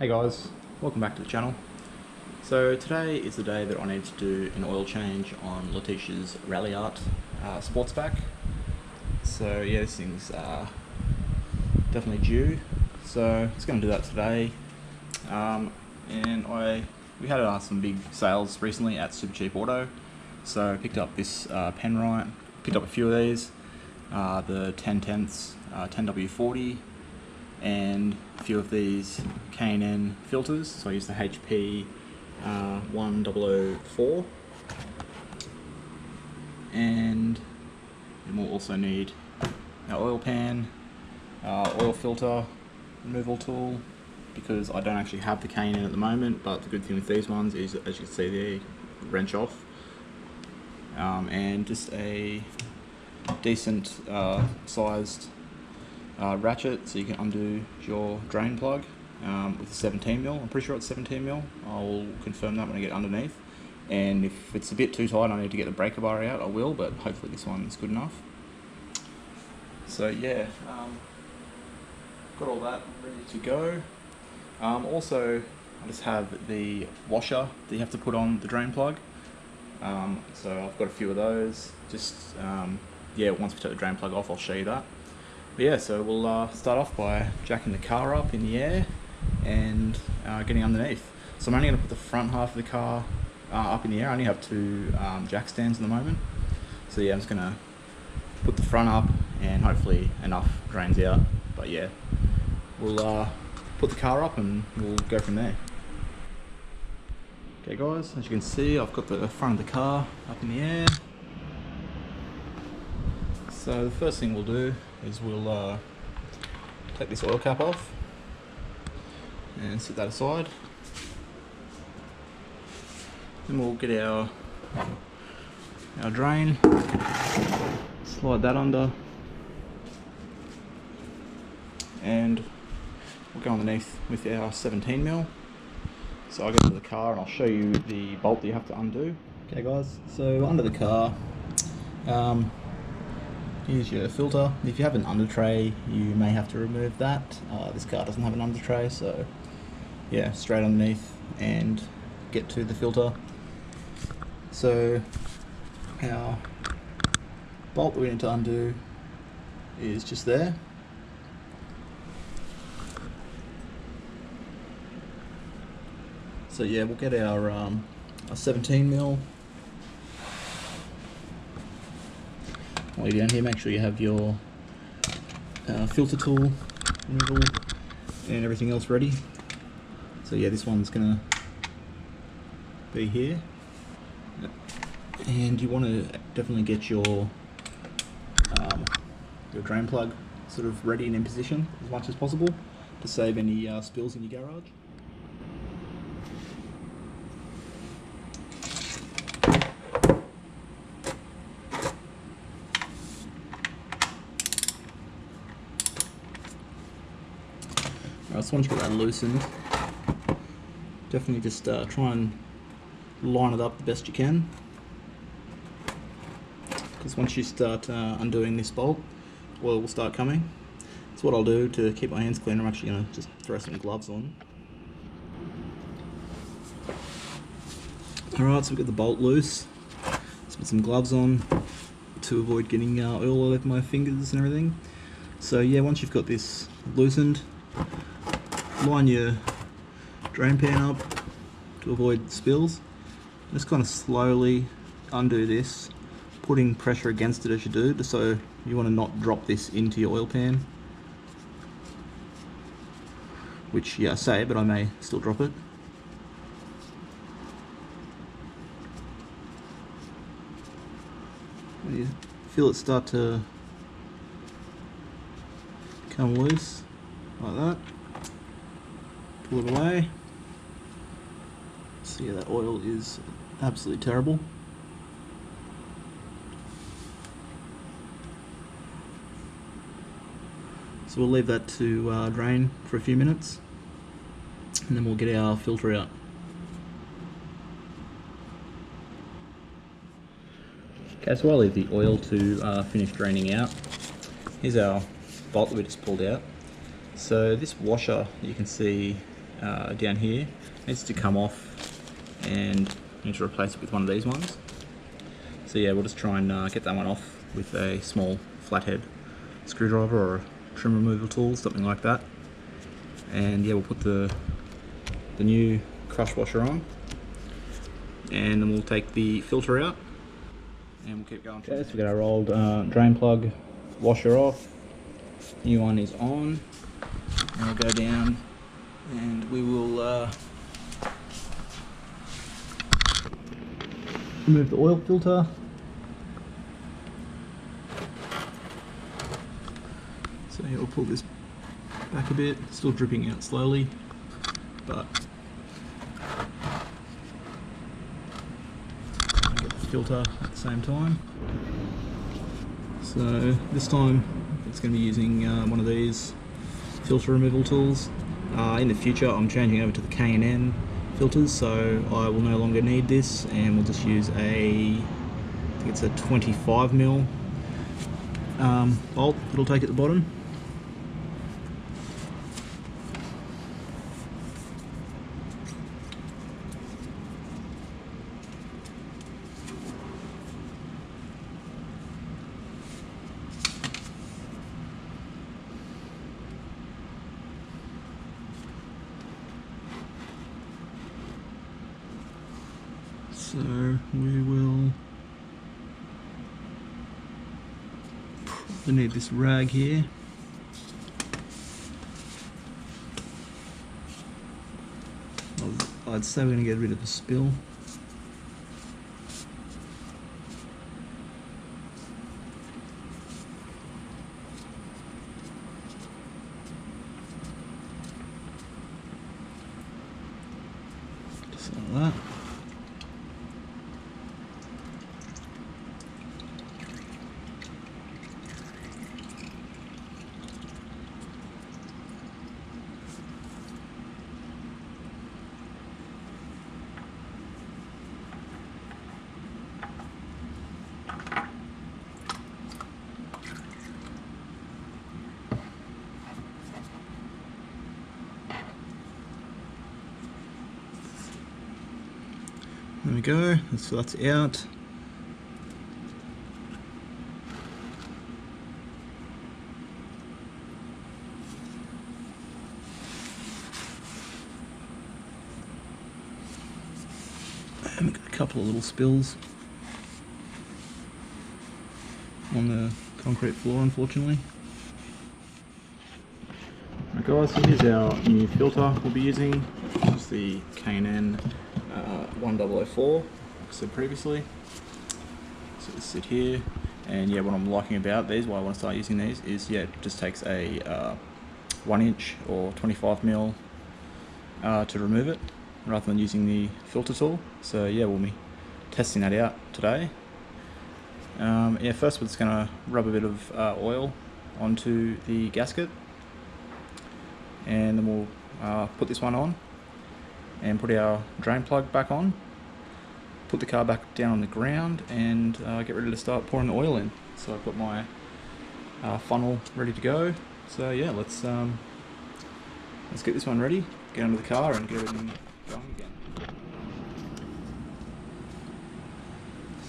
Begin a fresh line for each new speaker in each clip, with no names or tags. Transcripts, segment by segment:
Hey guys, welcome back to the channel. So today is the day that I need to do an oil change on Letitia's Ralliart Sportsback. So yeah, this thing's definitely due. So it's going to do that today. We had some big sales recently at Super Cheap Auto. So I picked up this Penrite, picked up a few of these, the 10/10ths 10W40, and a few of these K&N filters. So I use the HP 1004, and we'll also need our oil pan, oil filter removal tool, because I don't actually have the K&N at the moment, but the good thing with these ones is, as you can see, they wrench off, and just a decent sized ratchet so you can undo your drain plug with a 17mm. I'm pretty sure it's 17mm. I'll confirm that when I get underneath, and if it's a bit too tight I need to get the breaker bar out, I will, but hopefully this one's good enough. So yeah, got all that ready to go. Also, I just have the washer that you have to put on the drain plug. So I've got a few of those. Just yeah, once we take the drain plug off, I'll show you that. But yeah, so we'll start off by jacking the car up in the air and getting underneath. So I'm only going to put the front half of the car up in the air. I only have two jack stands at the moment. So yeah, I'm just going to put the front up and hopefully enough drains out. But yeah, we'll put the car up and we'll go from there. Okay guys, as you can see, I've got the front of the car up in the air. So the first thing we'll do is we'll take this oil cap off and set that aside. Then we'll get our drain, slide that under, and we'll go underneath with our 17mm. So I'll get to the car and I'll show you the bolt that you have to undo. Okay guys, so under the car, here's your filter. If you have an under tray, you may have to remove that. This car doesn't have an under tray, so yeah, straight underneath and get to the filter. So our bolt that we need to undo is just there. So yeah, we'll get our 17mm. While you're down here, make sure you have your filter tool removal and everything else ready. So yeah, this one's gonna be here, and you want to definitely get your drain plug sort of ready and in position as much as possible to save any spills in your garage. So once you've got that loosened, definitely just try and line it up the best you can, because once you start undoing this bolt, oil will start coming. So what I'll do to keep my hands clean, I'm actually going to just throw some gloves on. Alright, so we've got the bolt loose. Let's put some gloves on to avoid getting oil all over my fingers and everything. So yeah, once you've got this loosened, line your drain pan up to avoid spills. Just kind of slowly undo this, putting pressure against it as you do, just so you want to not drop this into your oil pan. Which, yeah, I say, but I may still drop it. When you feel it start to come loose, like that, pull it away. So yeah, that oil is absolutely terrible. So we'll leave that to drain for a few minutes, and then we'll get our filter out. Okay, so I'll leave the oil to finish draining out. Here's our bolt that we just pulled out. So this washer, you can see, down here needs to come off, and I need to replace it with one of these ones. So yeah, we'll just try and get that one off with a small flathead screwdriver or a trim removal tool, something like that. And yeah, we'll put the new crush washer on, and then we'll take the filter out, and we'll keep going. Okay, so we got our old drain plug washer off. New one is on, and we'll go down, and we will remove the oil filter. So yeah, we'll pull this back a bit, still dripping out slowly, but get the filter at the same time. So this time it's going to be using one of these filter removal tools. In the future I'm changing over to the K&N filters, so I will no longer need this, and we'll just use I think it's a 25mm bolt that'll take at the bottom. So we will probably need this rag here. I'd say we're going to get rid of the spill. Just like that. There we go, so that's out. And we've got a couple of little spills on the concrete floor, unfortunately. Right guys, so here's our new filter we'll be using. This is the K&N 1004, like I said previously. So they sit here, and yeah, what I'm liking about these, why I want to start using these, is yeah, it just takes a 1" or 25mm to remove it, rather than using the filter tool. So yeah, we'll be testing that out today. Yeah, first we're just going to rub a bit of oil onto the gasket, and then we'll put this one on and put our drain plug back on, put the car back down on the ground, and get ready to start pouring the oil in. So I've got my funnel ready to go. So yeah, let's get this one ready, get under the car and get everything going again.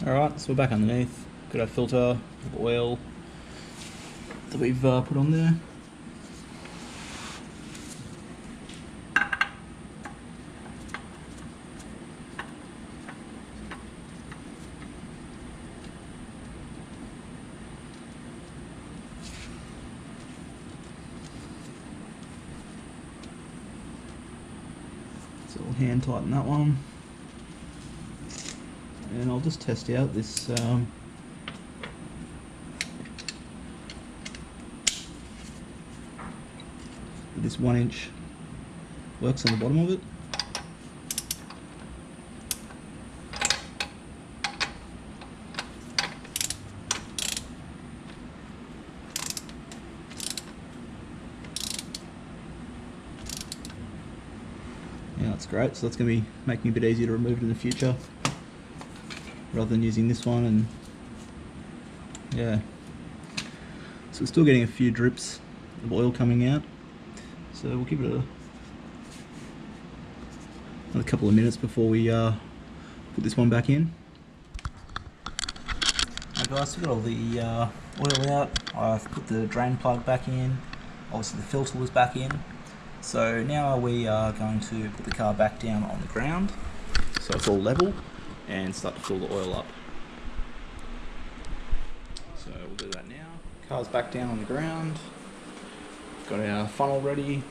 Alright, so we're back underneath, got our filter of oil that we've put on there. So we'll hand tighten that one, and I'll just test out this this 1" works on the bottom of it. Yeah, that's great. So that's going to be making it a bit easier to remove it in the future, rather than using this one. And yeah, so we're still getting a few drips of oil coming out, so we'll give it a couple of minutes before we put this one back in. Alright guys, so we've got all the oil out. I've put the drain plug back in. Obviously the filter was back in. So now we are going to put the car back down on the ground so it's all level and start to fill the oil up. So we'll do that now. Car's back down on the ground. Got our funnel ready.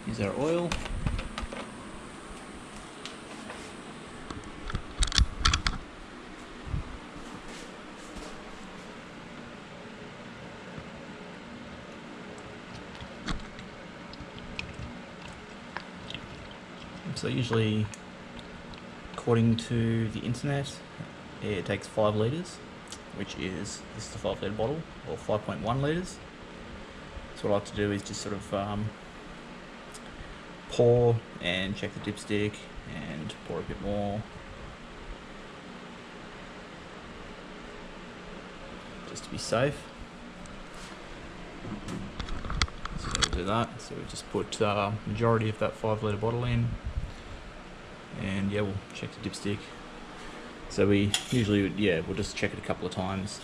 Here's our oil. So usually, according to the internet, it takes 5 litres, which is, this is the 5 litre bottle, or 5.1 litres. So what I like to do is just sort of pour and check the dipstick and pour a bit more. Just to be safe. So we'll do that. So we just put majority of that 5 litre bottle in. And yeah, we'll check the dipstick. So we usually, we'll just check it a couple of times,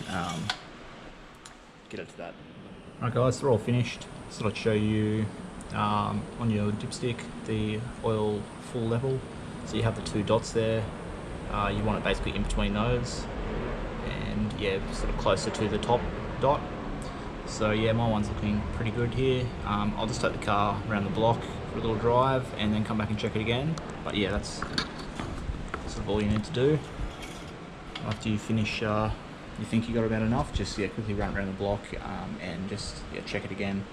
get it to that. Alright guys, they're all finished. So I'll show you on your dipstick the oil full level. So you have the 2 dots there. You want it basically in between those, and yeah, sort of closer to the top dot. So yeah, my one's looking pretty good here. I'll just take the car around the block for a little drive and then come back and check it again. But yeah, that's sort of all you need to do. After you finish, you think you got about enough, just quickly run around the block and just check it again.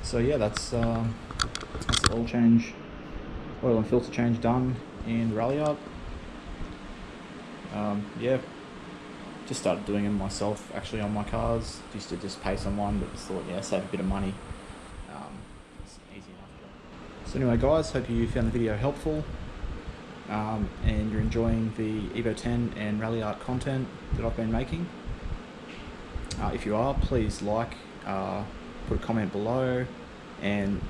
So yeah, that's the oil and filter change done in Ralliart. Yeah, just started doing them myself actually on my cars. Used to just pay someone, but just thought, save a bit of money. It's an easy enough job. So anyway guys, hope you found the video helpful. And you're enjoying the Evo 10 and Ralliart content that I've been making. If you are, please like, put a comment below, and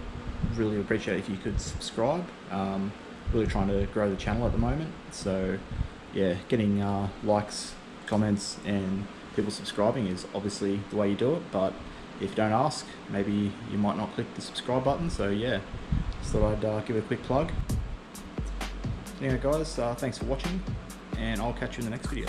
really appreciate if you could subscribe. Really trying to grow the channel at the moment, so yeah, getting likes, comments and people subscribing is obviously the way you do it, but if you don't ask, maybe you might not click the subscribe button. So yeah, just thought I'd give it a quick plug. Anyway guys, thanks for watching, and I'll catch you in the next video.